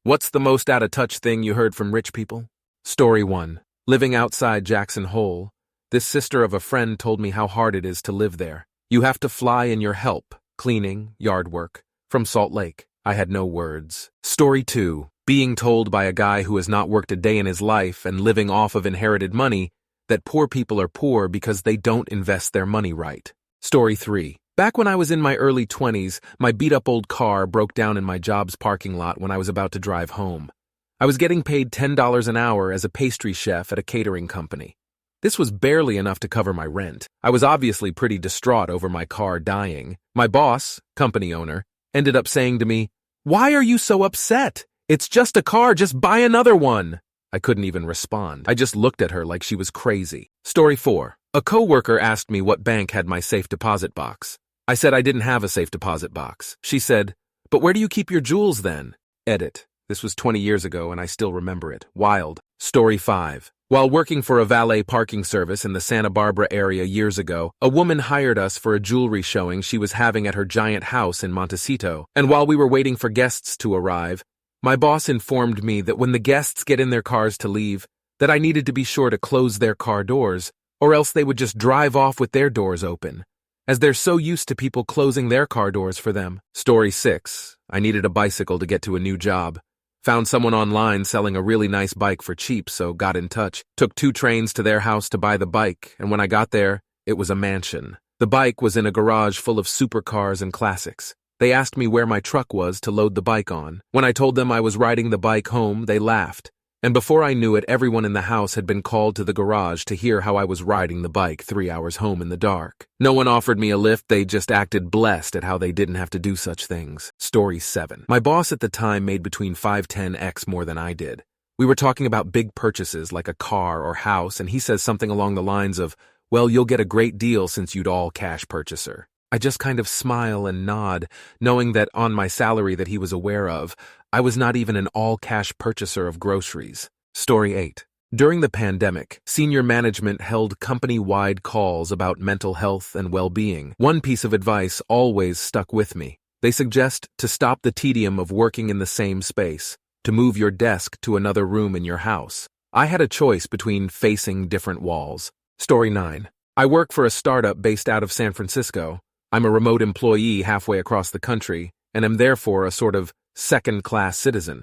What's the most out-of-touch thing you heard from rich people? Story 1. Living outside Jackson Hole, this sister of a friend told me how hard it is to live there. You have to fly in your help, cleaning, yard work, from Salt Lake. I had no words. Story 2. Being told by a guy who has not worked a day in his life and living off of inherited money that poor people are poor because they don't invest their money right. Story 3. Back when I was in my early 20s, my beat-up old car broke down in my job's parking lot when I was about to drive home. I was getting paid $10 an hour as a pastry chef at a catering company. This was barely enough to cover my rent. I was obviously pretty distraught over my car dying. My boss, company owner, ended up saying to me, "Why are you so upset? It's just a car, just buy another one." I couldn't even respond. I just looked at her like she was crazy. Story 4. A coworker asked me what bank had my safe deposit box. I said I didn't have a safe deposit box. She said, "But where do you keep your jewels then?" Edit. This was 20 years ago and I still remember it. Wild. Story 5. While working for a valet parking service in the Santa Barbara area years ago, a woman hired us for a jewelry showing she was having at her giant house in Montecito. And while we were waiting for guests to arrive, my boss informed me that when the guests get in their cars to leave, that I needed to be sure to close their car doors, or else they would just drive off with their doors open, as they're so used to people closing their car doors for them. Story 6. I needed a bicycle to get to a new job. Found someone online selling a really nice bike for cheap, so got in touch. Took 2 trains to their house to buy the bike, and when I got there, it was a mansion. The bike was in a garage full of supercars and classics. They asked me where my truck was to load the bike on. When I told them I was riding the bike home, they laughed. And before I knew it, everyone in the house had been called to the garage to hear how I was riding the bike 3 hours home in the dark. No one offered me a lift, they just acted blessed at how they didn't have to do such things. Story 7. My boss at the time made between 5-10x more than I did. We were talking about big purchases like a car or house, and he says something along the lines of, "Well, you'll get a great deal since you'd all cash purchaser." I just kind of smile and nod, knowing that on my salary that he was aware of, I was not even an all-cash purchaser of groceries. Story 8. During the pandemic, senior management held company-wide calls about mental health and well-being. One piece of advice always stuck with me. They suggest to stop the tedium of working in the same space, to move your desk to another room in your house. I had a choice between facing different walls. Story 9. I work for a startup based out of San Francisco. I'm a remote employee halfway across the country, and am therefore a sort of second-class citizen.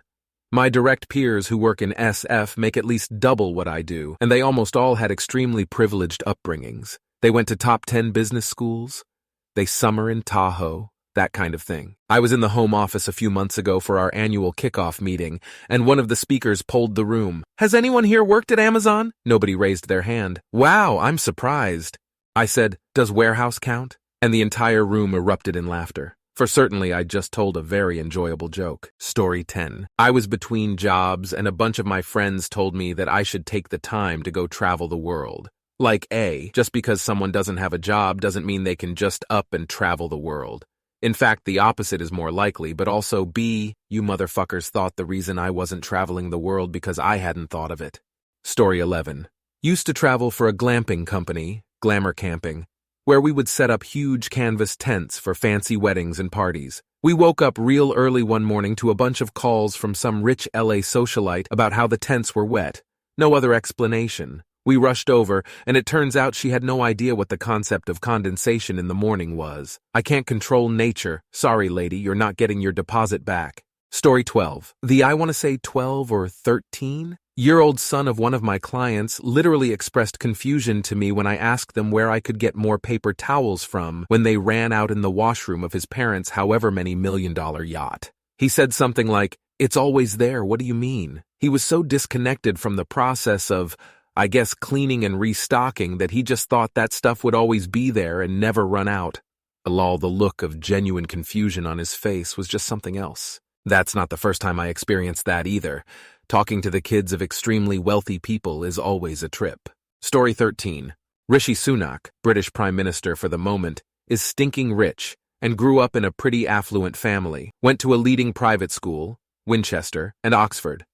My direct peers who work in SF make at least double what I do, and they almost all had extremely privileged upbringings. They went to top 10 business schools. They summer in Tahoe, that kind of thing. I was in the home office a few months ago for our annual kickoff meeting, and one of the speakers polled the room. "Has anyone here worked at Amazon?" Nobody raised their hand. "Wow, I'm surprised." I said, "Does warehouse count?" And the entire room erupted in laughter. For certainly I just told a very enjoyable joke. Story 10. I was between jobs and a bunch of my friends told me that I should take the time to go travel the world. Like A, just because someone doesn't have a job doesn't mean they can just up and travel the world. In fact, the opposite is more likely, but also B, you motherfuckers thought the reason I wasn't traveling the world because I hadn't thought of it. Story 11. Used to travel for a glamping company, Glamour Camping, where we would set up huge canvas tents for fancy weddings and parties. We woke up real early one morning to a bunch of calls from some rich LA socialite about how the tents were wet. No other explanation. We rushed over, and it turns out she had no idea what the concept of condensation in the morning was. I can't control nature. Sorry, lady, you're not getting your deposit back. Story 12. The I want to say 12 or 13-year-old son of one of my clients literally expressed confusion to me when I asked them where I could get more paper towels from when they ran out in the washroom of his parents' however many million-dollar yacht. He said something like, "It's always there, what do you mean?" He was so disconnected from the process of, I guess, cleaning and restocking that he just thought that stuff would always be there and never run out. Lol, the look of genuine confusion on his face was just something else. That's not the first time I experienced that either. Talking to the kids of extremely wealthy people is always a trip. Story 13. Rishi Sunak, British Prime Minister for the moment, is stinking rich and grew up in a pretty affluent family. Went to a leading private school, Winchester, and Oxford.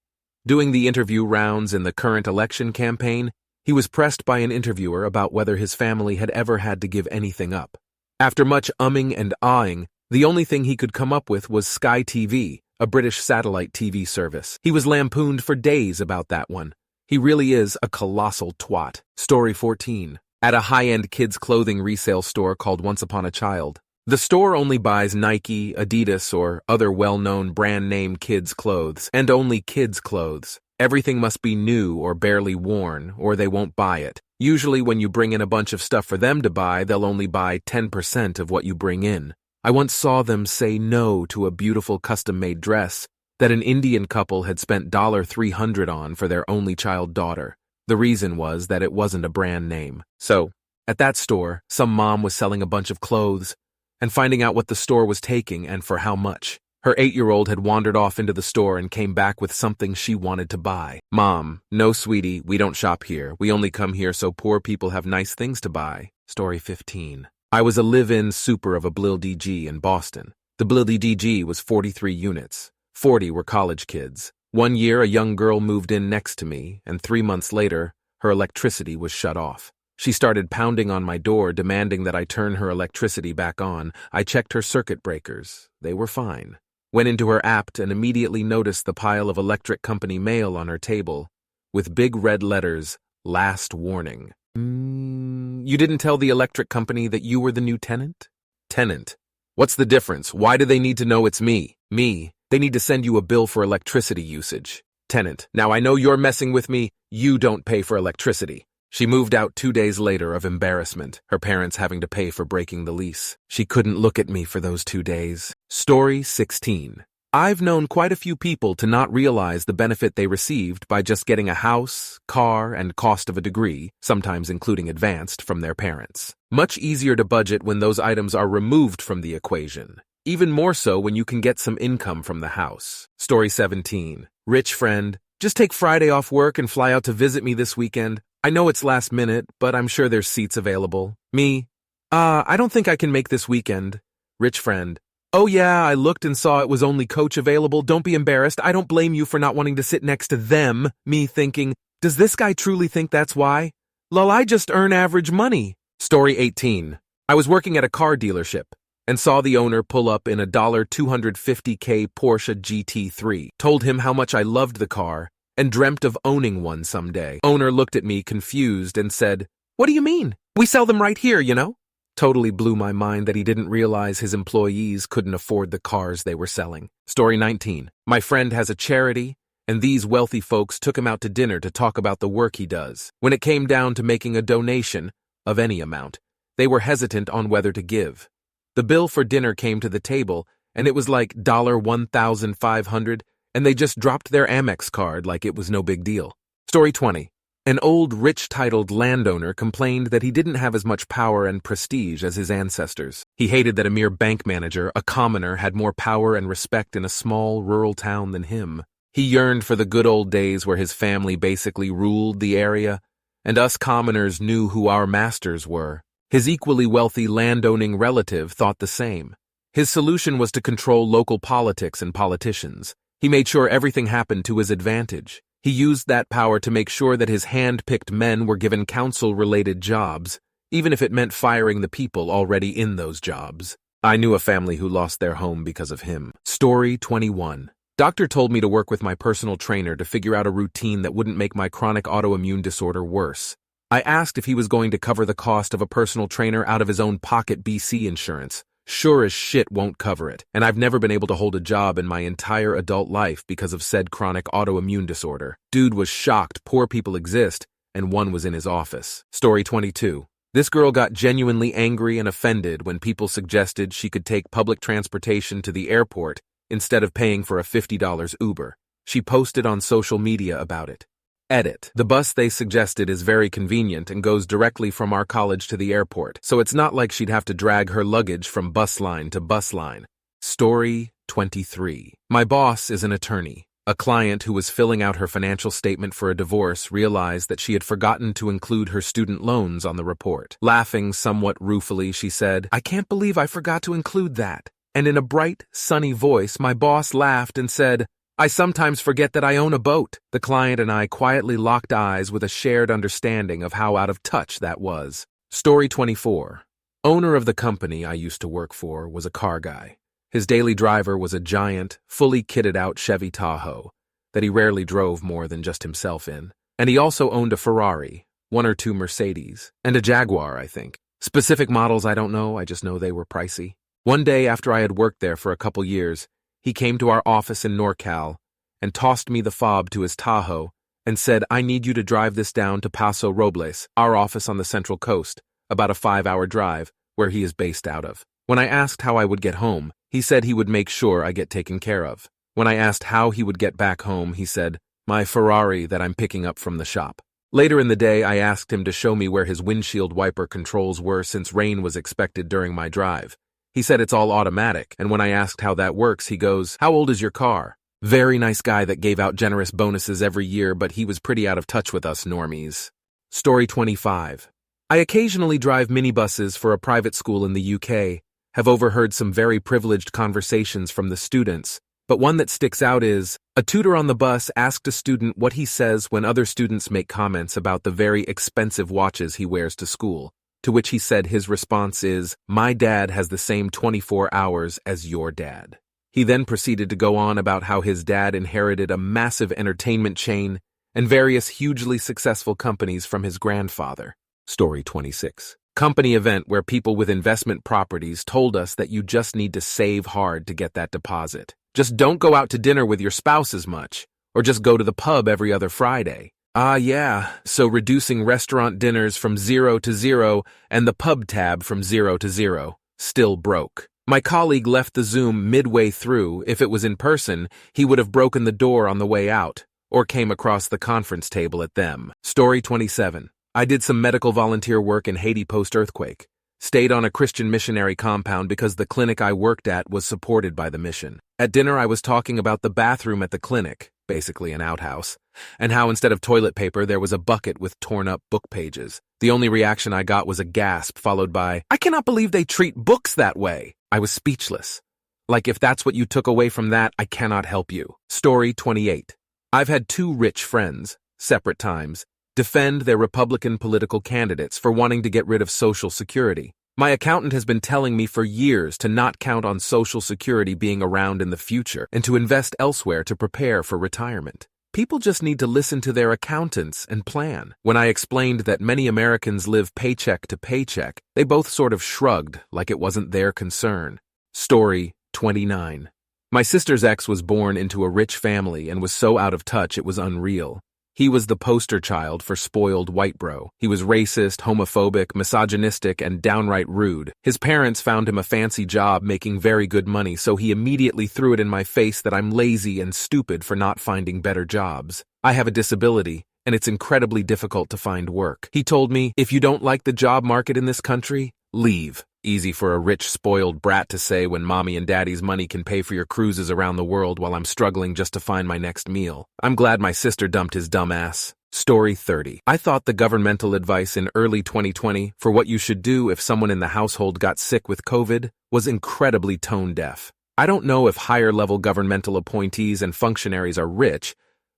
Doing the interview rounds in the current election campaign, he was pressed by an interviewer about whether his family had ever had to give anything up. After much umming and ahhing, the only thing he could come up with was Sky TV, a British satellite TV service. He was lampooned for days about that one. He really is a colossal twat. Story 14. At a high-end kids' clothing resale store called Once Upon a Child. The store only buys Nike, Adidas, or other well-known brand-name kids' clothes, and only kids' clothes. Everything must be new or barely worn, or they won't buy it. Usually when you bring in a bunch of stuff for them to buy, they'll only buy 10% of what you bring in. I once saw them say no to a beautiful custom-made dress that an Indian couple had spent $300 on for their only child daughter. The reason was that it wasn't a brand name. So, at that store, some mom was selling a bunch of clothes and finding out what the store was taking and for how much. Her 8-year-old had wandered off into the store and came back with something she wanted to buy. Mom, no sweetie, we don't shop here. We only come here so poor people have nice things to buy. Story 15. I was a live-in super of a Blil DG in Boston. The Blil DG was 43 units. 40 were college kids. One year, a young girl moved in next to me, and 3 months later, her electricity was shut off. She started pounding on my door, demanding that I turn her electricity back on. I checked her circuit breakers. They were fine. Went into her app and immediately noticed the pile of electric company mail on her table, with big red letters, last warning. You didn't tell the electric company that you were the new tenant? Tenant. What's the difference? Why do they need to know it's me? Me. They need to send you a bill for electricity usage. Tenant. Now I know you're messing with me. You don't pay for electricity. She moved out 2 days later of embarrassment, her parents having to pay for breaking the lease. She couldn't look at me for those 2 days. Story 16. I've known quite a few people to not realize the benefit they received by just getting a house, car, and cost of a degree, sometimes including advanced, from their parents. Much easier to budget when those items are removed from the equation. Even more so when you can get some income from the house. Story 17. Rich friend, just take Friday off work and fly out to visit me this weekend. I know it's last minute, but I'm sure there's seats available. Me, I don't think I can make this weekend. Rich friend, oh yeah, I looked and saw it was only coach available. Don't be embarrassed. I don't blame you for not wanting to sit next to them. Me thinking, does this guy truly think that's why? Lol, I just earn average money. Story 18. I was working at a car dealership and saw the owner pull up in a $250K Porsche GT3. Told him how much I loved the car and dreamt of owning one someday. Owner looked at me confused and said, "What do you mean? We sell them right here, you know?" Totally blew my mind that he didn't realize his employees couldn't afford the cars they were selling. Story 19. My friend has a charity, and these wealthy folks took him out to dinner to talk about the work he does. When it came down to making a donation of any amount, they were hesitant on whether to give. The bill for dinner came to the table, and it was like $1,500, and they just dropped their Amex card like it was no big deal. Story 20. An old, rich-titled landowner complained that he didn't have as much power and prestige as his ancestors. He hated that a mere bank manager, a commoner, had more power and respect in a small, rural town than him. He yearned for the good old days where his family basically ruled the area, and us commoners knew who our masters were. His equally wealthy landowning relative thought the same. His solution was to control local politics and politicians. He made sure everything happened to his advantage. He used that power to make sure that his hand-picked men were given council-related jobs, even if it meant firing the people already in those jobs. I knew a family who lost their home because of him. Story 21. Doctor told me to work with my personal trainer to figure out a routine that wouldn't make my chronic autoimmune disorder worse. I asked if he was going to cover the cost of a personal trainer out of his own pocket BC insurance. Sure as shit won't cover it, and I've never been able to hold a job in my entire adult life because of said chronic autoimmune disorder. Dude was shocked poor people exist, and one was in his office. Story 22. This girl got genuinely angry and offended when people suggested she could take public transportation to the airport instead of paying for a $50 Uber. She posted on social media about it. Edit. The bus they suggested is very convenient and goes directly from our college to the airport, so it's not like she'd have to drag her luggage from bus line to bus line. Story 23. My boss is an attorney. A client who was filling out her financial statement for a divorce realized that she had forgotten to include her student loans on the report. Laughing somewhat ruefully, she said, "I can't believe I forgot to include that." And in a bright, sunny voice, my boss laughed and said, "I sometimes forget that I own a boat." The client and I quietly locked eyes with a shared understanding of how out of touch that was. Story 24. Owner of the company I used to work for was a car guy. His daily driver was a giant, fully kitted-out Chevy Tahoe that he rarely drove more than just himself in. And he also owned a Ferrari, one or two Mercedes, and a Jaguar, I think. Specific models I don't know, I just know they were pricey. One day after I had worked there for a couple years, he came to our office in NorCal and tossed me the fob to his Tahoe and said, "I need you to drive this down to Paso Robles, our office on the Central Coast, about a 5-hour drive, where he is based out of." When I asked how I would get home, he said he would make sure I get taken care of. When I asked how he would get back home, he said, "My Ferrari that I'm picking up from the shop." Later in the day, I asked him to show me where his windshield wiper controls were since rain was expected during my drive. He said it's all automatic, and when I asked how that works, he goes, "How old is your car?" Very nice guy that gave out generous bonuses every year, but he was pretty out of touch with us normies. Story 25. I occasionally drive minibuses for a private school in the UK, have overheard some very privileged conversations from the students, but one that sticks out is, a tutor on the bus asked a student what he says when other students make comments about the very expensive watches he wears to school, to which he said his response is, "My dad has the same 24 hours as your dad." He then proceeded to go on about how his dad inherited a massive entertainment chain and various hugely successful companies from his grandfather. Story 26. Company event where people with investment properties told us that you just need to save hard to get that deposit. Just don't go out to dinner with your spouse as much, or just go to the pub every other Friday. Ah, yeah, so reducing restaurant dinners from 0 to 0 and the pub tab from 0 to 0. Still broke. My colleague left the Zoom midway through. If it was in person, he would have broken the door on the way out, or came across the conference table at them. Story 27. I did some medical volunteer work in Haiti post-earthquake. Stayed on a Christian missionary compound because the clinic I worked at was supported by the mission. At dinner, I was talking about the bathroom at the clinic, basically an outhouse, and how instead of toilet paper, there was a bucket with torn-up book pages. The only reaction I got was a gasp, followed by, "I cannot believe they treat books that way." I was speechless. Like, if that's what you took away from that, I cannot help you. Story 28. I've had two rich friends, separate times, defend their Republican political candidates for wanting to get rid of Social Security. My accountant has been telling me for years to not count on Social Security being around in the future and to invest elsewhere to prepare for retirement. People just need to listen to their accountants and plan. When I explained that many Americans live paycheck to paycheck, they both sort of shrugged like it wasn't their concern. Story 29. My sister's ex was born into a rich family and was so out of touch it was unreal. He was the poster child for spoiled white bro. He was racist, homophobic, misogynistic, and downright rude. His parents found him a fancy job making very good money, so he immediately threw it in my face that I'm lazy and stupid for not finding better jobs. I have a disability, and it's incredibly difficult to find work. He told me, "If you don't like the job market in this country, leave." Easy for a rich, spoiled brat to say when mommy and daddy's money can pay for your cruises around the world while I'm struggling just to find my next meal. I'm glad my sister dumped his dumb ass. Story 30. I thought the governmental advice in early 2020 for what you should do if someone in the household got sick with COVID was incredibly tone-deaf. I don't know if higher-level governmental appointees and functionaries are rich,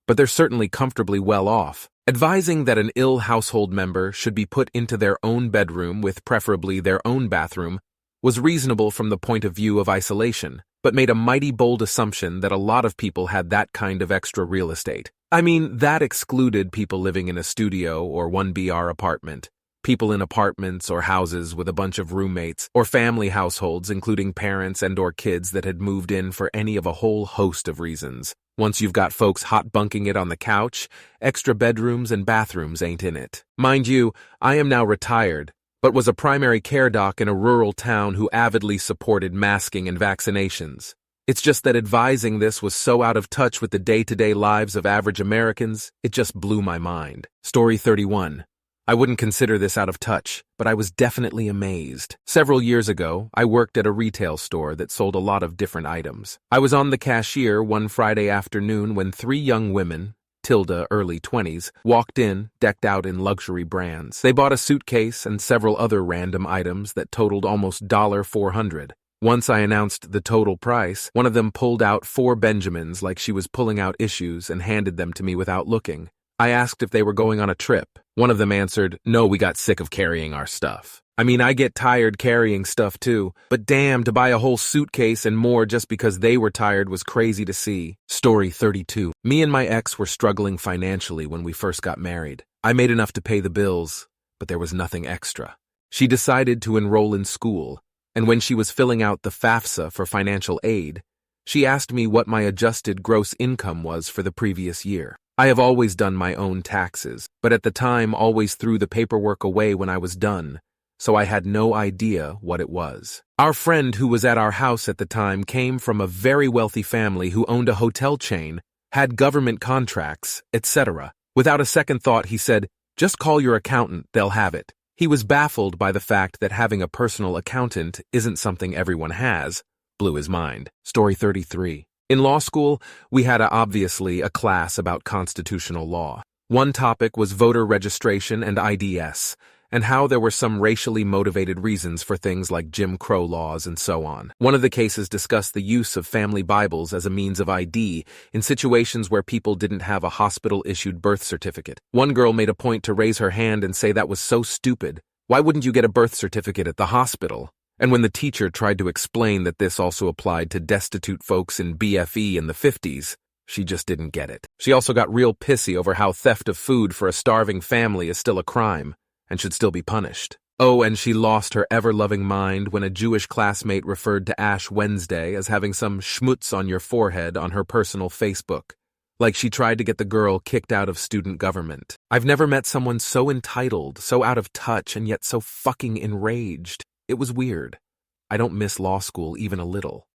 but they're certainly comfortably well off. Advising that an ill household member should be put into their own bedroom with preferably their own bathroom was reasonable from the point of view of isolation, but made a mighty bold assumption that a lot of people had that kind of extra real estate. I mean, that excluded people living in a studio or 1BR apartment, people in apartments or houses with a bunch of roommates, or family households including parents and/or kids that had moved in for any of a whole host of reasons. Once you've got folks hot bunking it on the couch, extra bedrooms and bathrooms ain't in it. Mind you, I am now retired, but was a primary care doc in a rural town who avidly supported masking and vaccinations. It's just that advising this was so out of touch with the day-to-day lives of average Americans, it just blew my mind. Story 31. I wouldn't consider this out of touch, but I was definitely amazed. Several years ago, I worked at a retail store that sold a lot of different items. I was on the cashier one Friday afternoon when three young women, Tilda, early 20s, walked in, decked out in luxury brands. They bought a suitcase and several other random items that totaled almost $400. Once I announced the total price, one of them pulled out 4 Benjamins like she was pulling out issues and handed them to me without looking. I asked if they were going on a trip. One of them answered, "No, we got sick of carrying our stuff." I mean, I get tired carrying stuff too, but damn, to buy a whole suitcase and more just because they were tired was crazy to see. Story 32. Me and my ex were struggling financially when we first got married. I made enough to pay the bills, but there was nothing extra. She decided to enroll in school, and when she was filling out the FAFSA for financial aid, she asked me what my adjusted gross income was for the previous year. I have always done my own taxes, but at the time always threw the paperwork away when I was done, so I had no idea what it was. Our friend who was at our house at the time came from a very wealthy family who owned a hotel chain, had government contracts, etc. Without a second thought, he said, "Just call your accountant, they'll have it." He was baffled by the fact that having a personal accountant isn't something everyone has. Blew his mind. Story 33. In law school, we had obviously a class about constitutional law. One topic was voter registration and IDS, and how there were some racially motivated reasons for things like Jim Crow laws and so on. One of the cases discussed the use of family Bibles as a means of ID in situations where people didn't have a hospital-issued birth certificate. One girl made a point to raise her hand and say that was so stupid. Why wouldn't you get a birth certificate at the hospital? And when the teacher tried to explain that this also applied to destitute folks in BFE in the 50s, she just didn't get it. She also got real pissy over how theft of food for a starving family is still a crime and should still be punished. Oh, and she lost her ever-loving mind when a Jewish classmate referred to Ash Wednesday as having some schmutz on your forehead on her personal Facebook, like she tried to get the girl kicked out of student government. I've never met someone so entitled, so out of touch, and yet so fucking enraged. It was weird. I don't miss law school even a little.